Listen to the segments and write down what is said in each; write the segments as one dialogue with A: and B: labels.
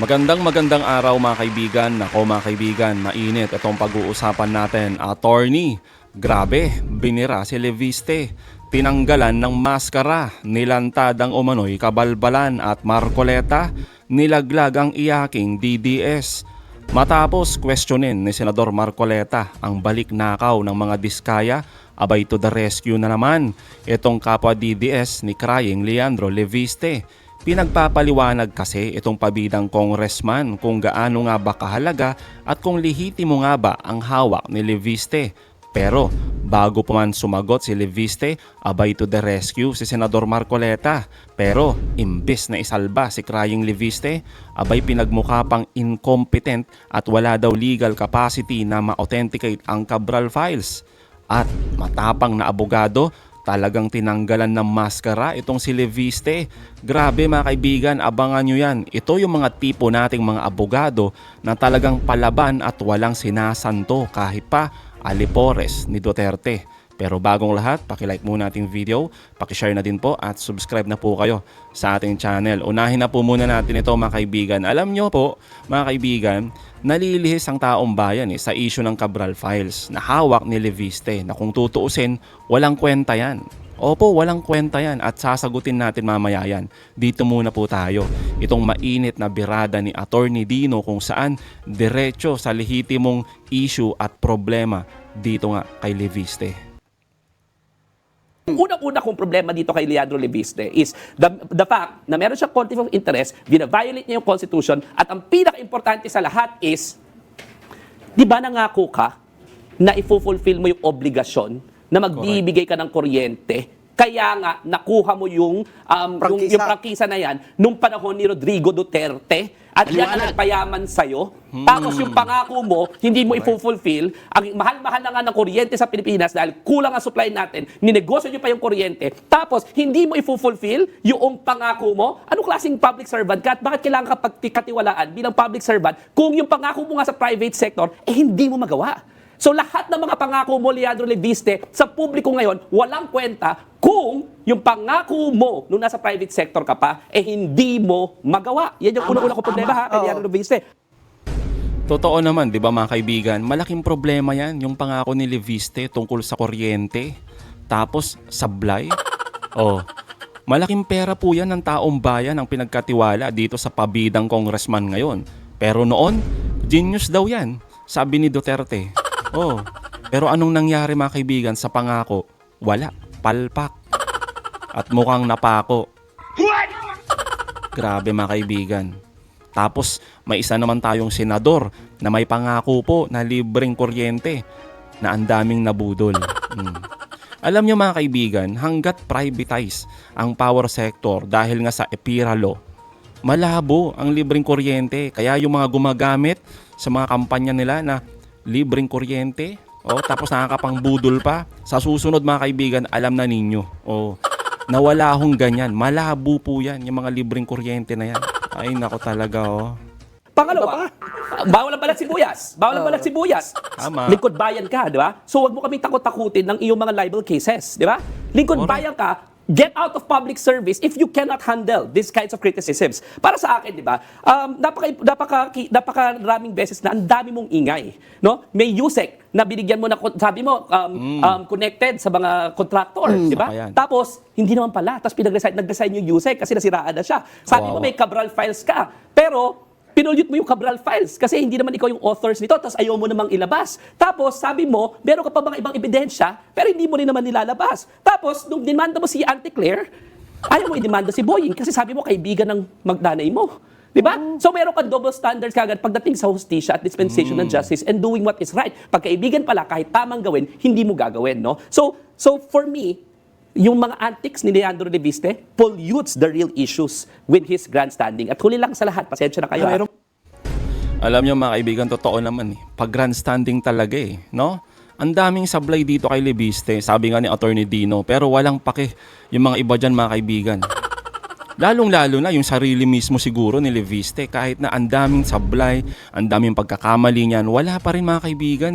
A: Magandang araw mga kaibigan. Nako mga kaibigan, mainit itong pag-uusapan natin. Attorney, grabe, binira si Leviste. Tinanggalan ng maskara, nilantad ang umano'y kabalbalan at Marcoleta, nilaglag ang iyaking DDS. Matapos questionin ni Senador Marcoleta ang balik nakaw ng mga diskaya, abay to the rescue na naman itong kapwa DDS ni Crying Leandro Leviste. Pinagpapaliwanag kasi itong pabidang congressman kung gaano nga ba kahalaga at kung lehitimo nga ba ang hawak ni Leviste. Pero bago pa man sumagot si Leviste, abay to the rescue si Senador Marcoleta. Pero imbes na isalba si Crying Leviste, abay pinagmukha pang incompetent at wala daw legal capacity na ma-authenticate ang Cabral files. At matapang na abogado, talagang tinanggalan ng maskara itong si Leviste. Grabe mga kaibigan, abangan nyo yan. Ito yung mga tipo nating mga abogado na talagang palaban at walang sinasanto kahit pa alipores ni Duterte. Pero bagong lahat, pakilike muna ating video, pakishare na din po at subscribe na po kayo sa ating channel. Unahin na po muna natin ito mga kaibigan. Alam nyo po mga kaibigan, nalilihis ang taong bayan sa issue ng Cabral files na hawak ni Leviste na kung tutuusin, walang kwenta yan. Opo, walang kwenta yan at sasagutin natin mamaya yan. Dito muna po tayo. Itong mainit na birada ni Attorney Dino kung saan diretso sa lehitimong issue at problema dito nga kay Leviste.
B: Unang-una kong problema dito kay Leandro Leviste is the fact na meron siyang conflict of interest, vina-violate niya yung Constitution, at ang pinaka-importante sa lahat is, di ba nangako ka na i-fulfill mo yung obligasyon na magbibigay ka ng kuryente? Kaya nga, nakuha mo yung prangkisa na yan nung panahon ni Rodrigo Duterte. At yan ang nagpayaman sa'yo. Tapos yung pangako mo, hindi mo i-fulfill. Ang mahal-mahal na nga ng kuryente sa Pilipinas dahil kulang ang supply natin, ninegosyo nyo pa yung kuryente. Tapos hindi mo i-fulfill yung pangako mo. Anong klaseng public servant ka? At bakit kailangan ka pagkatiwalaan bilang public servant kung yung pangako mo nga sa private sector, hindi mo magawa? So lahat ng mga pangako mo, Leandro Leviste, sa publiko ngayon, walang kwenta kung yung pangako mo nung nasa private sector ka pa, hindi mo magawa. Yan yung unang-unang ko problema ha, kay Leandro Leviste.
A: Totoo naman, di ba mga kaibigan, malaking problema yan, yung pangako ni Leviste tungkol sa kuryente, tapos sablay. Malaking pera po yan ng taong bayan ang pinagkatiwala dito sa pabidang congressman ngayon. Pero noon, genius daw yan, sabi ni Duterte. Pero anong nangyari mga kaibigan sa pangako? Wala, palpak. At mukhang napako. Grabe mga kaibigan. Tapos may isa naman tayong senador na may pangako po na libreng kuryente na ang daming nabudol. Alam nyo mga kaibigan, hanggat privatize ang power sector dahil nga sa EPIRA law, malabo ang libreng kuryente. Kaya yung mga gumagamit sa mga kampanya nila na libreng kuryente, tapos nakakapangbudol pa, sa susunod mga kaibigan, alam na ninyo, nawala hong ganyan. Malabo po yan, yung mga libreng kuryente na yan. Ay, nako talaga,
B: Pangalawa, bawal ang balat sibuyas. Bawal ang balat sibuyas.
A: Tama.
B: Lingkod bayan ka, di ba? So wag mo kaming takot-takutin ng iyong mga libel cases, di ba? Lingkod bayan ka, get out of public service if you cannot handle these kinds of criticisms. Para sa akin, di ba, napakaraming beses na ang dami mong ingay. No? May USEC na binigyan mo na, sabi mo, connected sa mga contractor, di ba? Tapos, hindi naman pala. Tapos nag-resign yung USEC kasi nasiraan na siya. Sabi mo, may Cabral files ka. Pero, pinulyot mo yung Cabral files kasi hindi naman ikaw yung authors nito, tapos ayaw mo namang ilabas. Tapos sabi mo, meron ka pa mga ibang ebidensya, pero hindi mo rin naman nilalabas. Tapos, nung demanda mo si Auntie Claire, ayaw mo i-demanda si Boying kasi sabi mo, kaibigan ng magnanay mo. Diba? So meron kang double standards kagad pagdating sa hustisya at dispensation ng justice and doing what is right. Pagkaibigan pala, kahit tamang gawin, hindi mo gagawin. No? So for me, yung mga antics ni Leandro Leviste pollutes the real issues with his grandstanding. At huli lang sa lahat, pasensya na kayo.
A: Alam nyo mga kaibigan, totoo naman pag grandstanding talaga no? Ang daming sablay dito kay Leviste, sabi nga ni Attorney Dino, pero walang pake yung mga iba dyan mga kaibigan. Lalong-lalo na yung sarili mismo siguro ni Leviste, kahit na ang daming sablay, ang daming pagkakamali niyan, wala pa rin mga kaibigan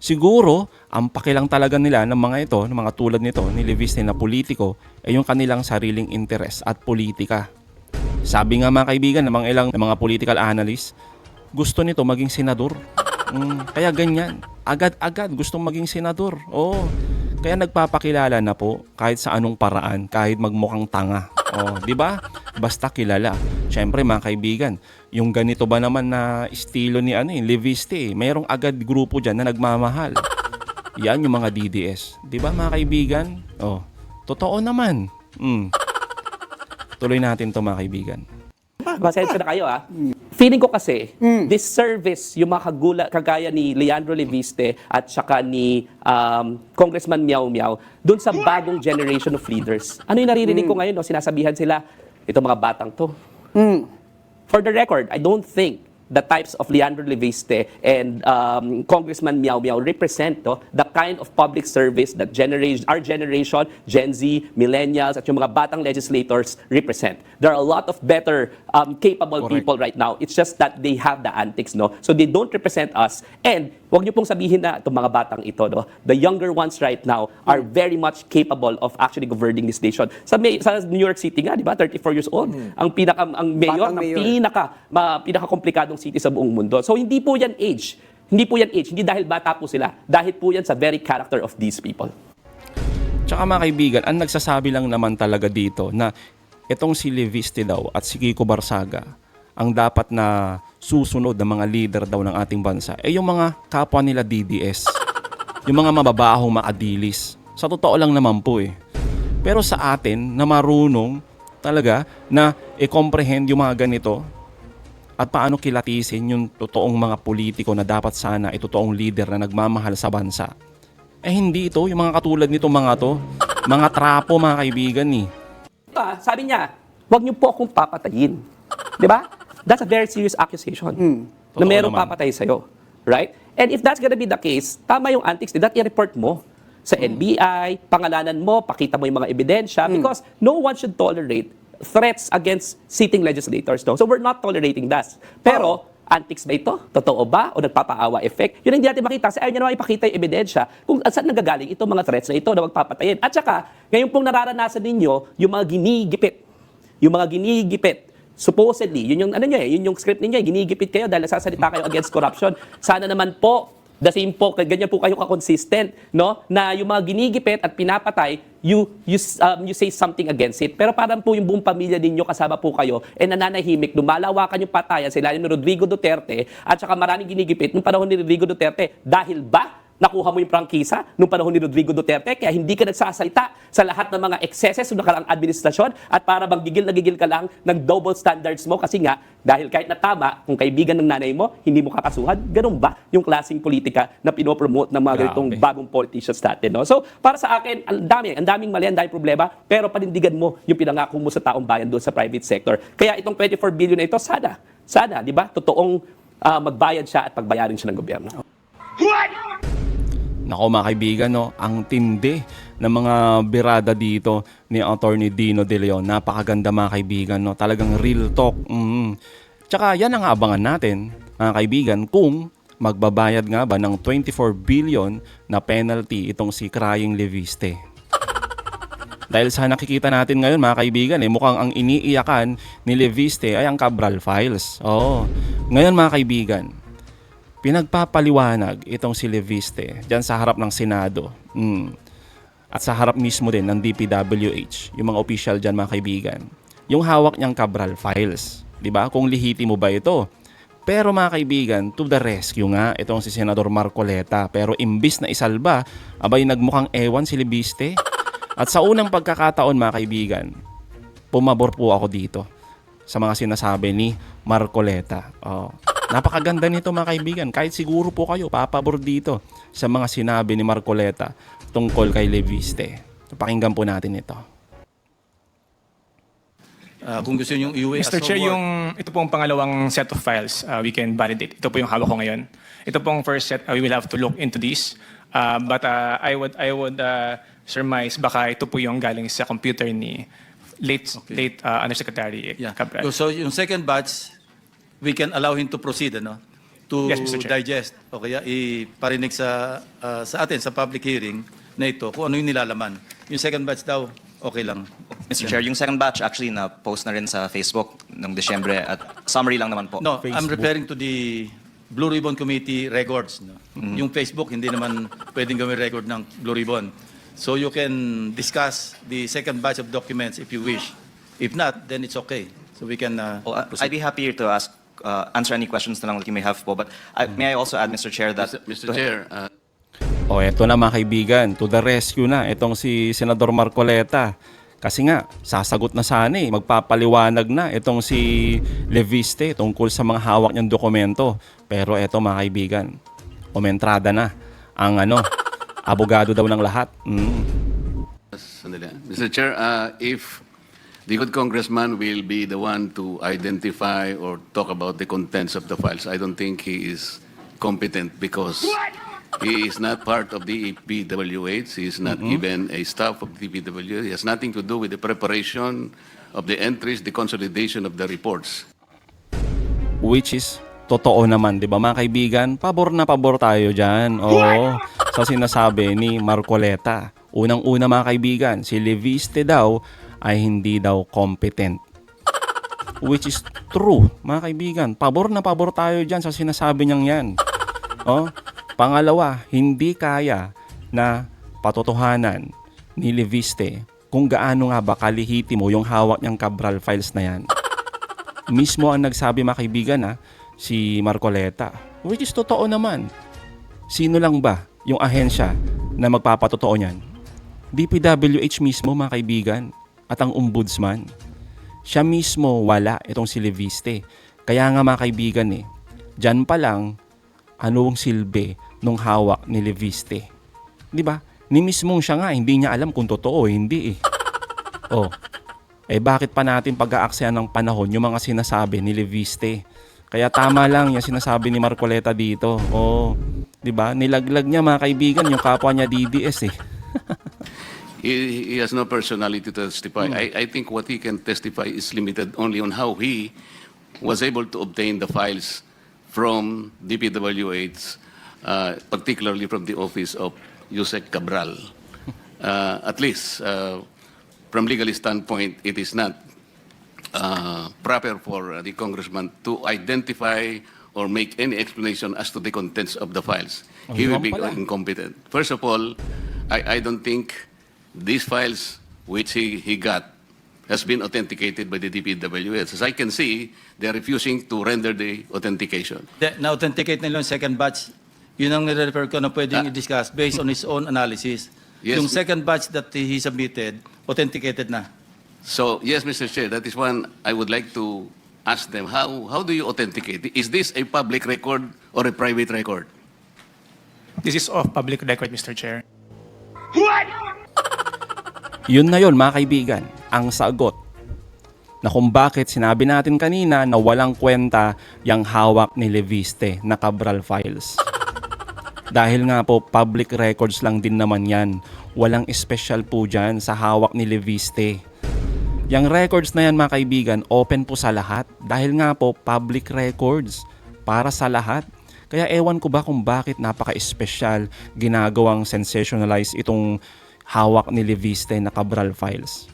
A: siguro, ang pakilang talaga nila ng mga ito, ng mga tulad nito, ni Leviste na politiko, ay yung kanilang sariling interes at politika. Sabi nga mga kaibigan ng mga political analyst, gusto nito maging senador. Kaya ganyan. Agad-agad gustong maging senador. Oo. Kaya nagpapakilala na po kahit sa anong paraan, kahit magmukhang tanga. Oh, 'di ba? Basta kilala. Syempre mga kaibigan, yung ganito ba naman na estilo ni Leviste, mayroong agad grupo diyan na nagmamahal. Yan yung mga DDS. 'Di ba mga kaibigan? Oh, totoo naman. Tuloy natin 'to mga kaibigan.
B: Pasensya na kayo Feeling ko kasi, this service, yung mga kagaya ni Leandro Leviste at saka ni Congressman Miao Miao, dun sa bagong generation of leaders. Ano yung naririnig ko ngayon? No? Sinasabihan sila, itong mga batang to. For the record, I don't think the types of Leandro Leviste and Congressman Miao Miao represent the kind of public service that our generation, Gen Z, millennials, at yung mga batang legislators represent. There are a lot of better, capable
A: Correct.
B: people right now. It's just that they have the antics, So they don't represent us. And wag niyo pong sabihin na itong mga batang ito, the younger ones right now are very much capable of actually governing this nation. Sa New York City nga, di ba? 34 years old. Ang mayor
C: Batang
B: ng
C: mayor.
B: pinaka-komplikadong city sa buong mundo. So hindi po yan age. Hindi dahil bata po sila. Dahil po yan sa very character of these people.
A: Tsaka mga kaibigan, ang nagsasabi lang naman talaga dito na itong si Leviste daw at si Kiko Barsaga ang dapat na susunod ng mga leader daw ng ating bansa yung mga kapwa nila DDS. Yung mga mababahong makadilis. Sa totoo lang naman po Pero sa atin na marunong talaga na i-comprehend yung mga ganito at paano kilatisin yung totoong mga politiko na dapat sana totoong leader na nagmamahal sa bansa. Hindi ito, yung mga katulad nito mga to, mga trapo mga kaibigan
B: Sabi niya, wag niyo po akong papatayin. Di ba? That's a very serious accusation. Na
A: Totoo
B: merong
A: naman.
B: papatay sa'yo. Right? And if that's gonna be the case, tama yung antics, that i-report mo sa NBI, pangalanan mo, pakita mo yung mga ebidensya, because no one should tolerate threats against sitting legislators. So we're not tolerating that. Pero, antics ba ito? Totoo ba? O nagpapaawa effect? Yun ang hindi natin makita. Kasi ayaw niya naman ipakita yung ebidensya kung saan nanggagaling itong mga threats na ito na magpapatayin. At saka, ngayon pong nararanasan ninyo, yung mga ginigipit. Supposedly, yun yung script ninyo, ginigipit kayo dahil nasasalita kayo against corruption. Sana naman po, the same po, ganyan po kayo ka-consistent, na yung mga ginigipit at pinapatay, you say something against it. Pero parang po yung buong pamilya ninyo kasama po kayo, nananahimik, lumalawakan yung patayan sa ilalim ni Rodrigo Duterte, at saka maraming ginigipit nung panahon ni Rodrigo Duterte. Dahil ba nakuha mo yung prangkisa nung panahon ni Rodrigo Duterte, kaya hindi ka nagsasalita sa lahat ng mga excesses ng nakaraang administrasyon at para bang gigil na gigil ka lang ng double standards mo kasi nga, dahil kahit na tama, kung kaibigan ng nanay mo, hindi mo kakasuhan, ganun ba yung klaseng politika na pinopromote ng mga ganitong bagong politicians natin? So, para sa akin, ang daming mali, ang daming problema, pero panindigan mo yung pinangako mo sa taong bayan doon sa private sector. Kaya itong 24 billion na ito, sana, di ba, totoong magbayad siya at pagbayarin siya ng gobyerno.
A: Nako mga kaibigan, ang tindi ng mga birada dito ni Attorney Dino De Leon. Napakaganda mga kaibigan, talagang real talk. Tsaka yan ang aabangan natin mga kaibigan kung magbabayad nga ba ng 24 billion na penalty itong si Crying Leviste. Dahil sa nakikita natin ngayon mga kaibigan, mukhang ang iniiyakan ni Leviste ay ang Cabral Files. Ngayon mga kaibigan, pinagpapaliwanag itong si Leviste dyan sa harap ng Senado at sa harap mismo din ng DPWH, yung mga official dyan mga kaibigan, yung hawak niyang Cabral Files, di ba? Kung lihiti mo ba ito? Pero mga kaibigan, to the rescue nga itong si Senador Marcoleta, pero imbis na isalba, abay nagmukhang ewan si Leviste. At sa unang pagkakataon mga kaibigan, pumabor po ako dito sa mga sinasabi ni Marcoleta. Napakaganda nito mga kaibigan. Kahit siguro po kayo papabor dito sa mga sinabi ni Marcoleta tungkol kay Leviste. Pakinggan po natin ito.
D: Kung gusto niyo iuwi
E: Mr. Chair, ito pong pangalawang set of files, we can validate. Ito po yung hawak ko ngayon. Ito pong first set, we will have to look into this. But I would surmise baka ito po yung galing sa computer ni late Undersecretary Cabral.
D: So yung second batch, we can allow him to proceed, to
E: Yes, Mr. Chair.
D: digest o kaya iparinig sa atin sa public hearing na ito kung ano yung nilalaman. Yung second batch daw, okay lang.
C: Mr. Chair, yung second batch actually na post na rin sa Facebook noong Desyembre at summary lang naman po.
D: No, I'm referring to the Blue Ribbon Committee records. No? Yung Facebook, hindi naman pwedeng gawin record ng Blue Ribbon. So you can discuss the second batch of documents if you wish. If not, then it's okay. So we can
C: Well,
D: proceed.
C: I'd be happy to answer any questions na lang that you may have po. But may I also add, Mr. Chair, that
F: Mr. Chair,
A: O eto na mga kaibigan, to the rescue na itong si Senador Marcoleta. Kasi nga, sasagot na sana magpapaliwanag na itong si Leviste tungkol sa mga hawak niyang dokumento. Pero eto mga kaibigan, umentrada na ang abogado daw ng lahat.
F: sandali. Mr. Chair, if the good congressman will be the one to identify or talk about the contents of the files, I don't think he is competent because he is not part of the PWH. He is not even a staff of the PWH. He has nothing to do with the preparation of the entries, the consolidation of the reports.
A: Which is totoo naman, di ba mga kaibigan? Pabor na pabor tayo dyan. Oo, sa sinasabi ni Marcoleta. Unang-una mga kaibigan, si Leviste daw ay hindi daw competent. Which is true, mga kaibigan. Pabor na pabor tayo dyan sa sinasabi niyang yan. Oh, pangalawa, hindi kaya na patotohanan ni Leviste kung gaano nga ba kalihitimo yung hawak niyang Cabral files na yan. Mismo ang nagsabi mga kaibigan si Marcoleta. Which is totoo naman. Sino lang ba yung ahensya na magpapatotoo niyan? DPWH mismo mga kaibigan at ang ombudsman. Siya mismo wala itong si Leviste. Kaya nga mga kaibigan dyan pa lang anong silbi nung hawak ni Leviste. Di ba? Ni mismong siya nga, hindi niya alam kung totoo, hindi Oh, bakit pa natin pag-aaksayan ng panahon yung mga sinasabi ni Leviste? Kaya tama lang yung sinasabi ni Marcoleta dito. Oh, di ba? Nilaglag niya mga kaibigan yung kapwa niya DDS
F: He has no personality to testify. I think what he can testify is limited only on how he was able to obtain the files from DPWH, particularly from the office of Yusek Cabral. At least, from legal standpoint, it is not proper for the congressman to identify or make any explanation as to the contents of the files. He will be incompetent. First of all, I don't think these files which he got has been authenticated by the DPWH. As I can see, they are refusing to render the authentication.
D: Na-authenticate nila yung second batch. Yun ang nire-refer ko na pwedeng i-discuss based on his own analysis.
F: Yes.
D: Yung second batch that he submitted, authenticated na.
F: So, yes, Mr. Chair, that is one I would like to ask them. How do you authenticate? Is this a public record or a private record?
E: This is off public record, Mr. Chair.
A: Yun na yun mga kaibigan, ang sagot na kung bakit sinabi natin kanina na walang kwenta yung hawak ni Leviste na Cabral files. Dahil nga po public records lang din naman yan. Walang special po dyan sa hawak ni Leviste. Yung records na yan mga kaibigan, open po sa lahat. Dahil nga po public records para sa lahat. Kaya ewan ko ba kung bakit napaka-special ginagawang sensationalize itong hawak ni Leviste na Cabral files.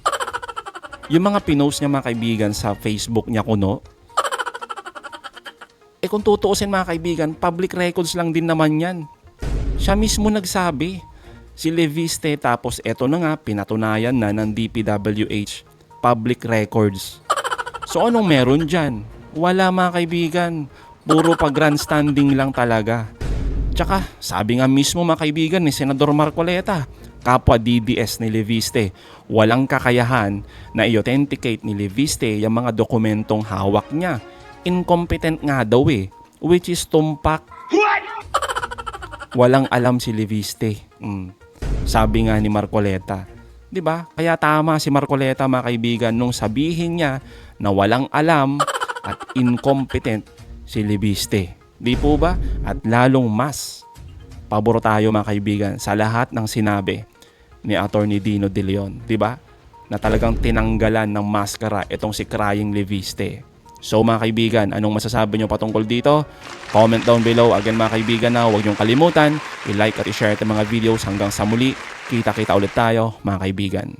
A: Yung mga pinost niya mga kaibigan sa Facebook niya kuno, kung tutuusin mga kaibigan, public records lang din naman yan. Siya mismo nagsabi, si Leviste, tapos eto na nga, pinatunayan na ng DPWH, public records. So anong meron dyan? Wala mga kaibigan, puro pa-grandstanding lang talaga. Tsaka, sabi nga mismo mga kaibigan ni Senador Marcoleta, kapwa DDS ni Leviste, walang kakayahan na i-authenticate ni Leviste yung mga dokumentong hawak niya. Incompetent nga daw which is tumpak. Walang alam si Leviste. Sabi nga ni Marcoleta. 'Di ba? Kaya tama si Marcoleta mga kaibigan nung sabihin niya na walang alam at incompetent si Leviste. Di po ba? At lalong mas pabor tayo mga kaibigan sa lahat ng sinabi ni Attorney Dino De Leon, di ba? Na talagang tinanggalan ng maskara itong si Crying Leviste. So mga kaibigan, anong masasabi nyo patungkol dito? Comment down below. Again mga kaibigan huwag nyong kalimutan, i-like at i-share itong mga videos hanggang sa muli. Kita-kita ulit tayo mga kaibigan.